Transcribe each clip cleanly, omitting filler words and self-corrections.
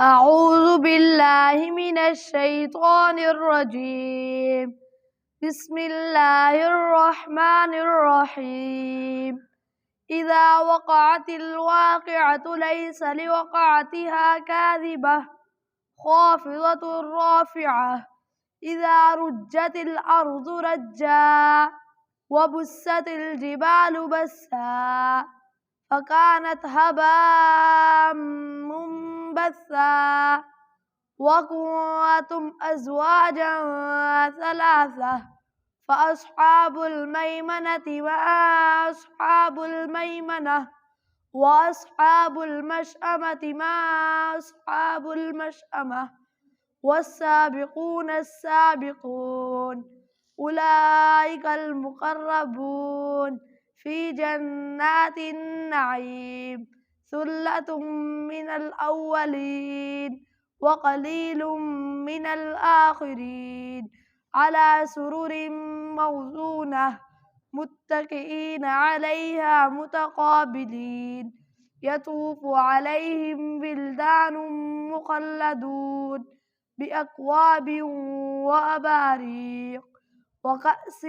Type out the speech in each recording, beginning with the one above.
أعوذ بالله من الشيطان الرجيم. بسم الله الرحمن الرحيم. إذا وقعت الواقعة ليس لوقعتها كاذبة خافضة رافعة. إذا رجت الأرض رجا وبست الجبال بسا فكانت هباء منبثا وكنتم أزواجا ثلاثة فأصحاب الميمنة ما أصحاب الميمنة وأصحاب المشأمة ما أصحاب المشأمة والسابقون السابقون أولئك المقربون في جنات النعيم ثلة من الأولين وقليل من الآخرين على سرر موضونة متكئين عليها متقابلين يطوف عليهم بلدان مخلدون بأكواب وأباريق وكأس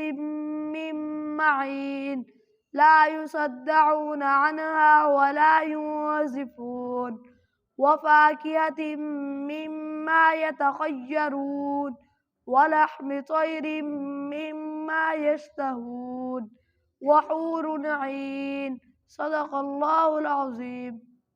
من معين لا يصدعون عنها ولا ينزفون وفاكهة مما يتخيرون ولحم طير مما يشتهون وحور عين. صدق الله العظيم.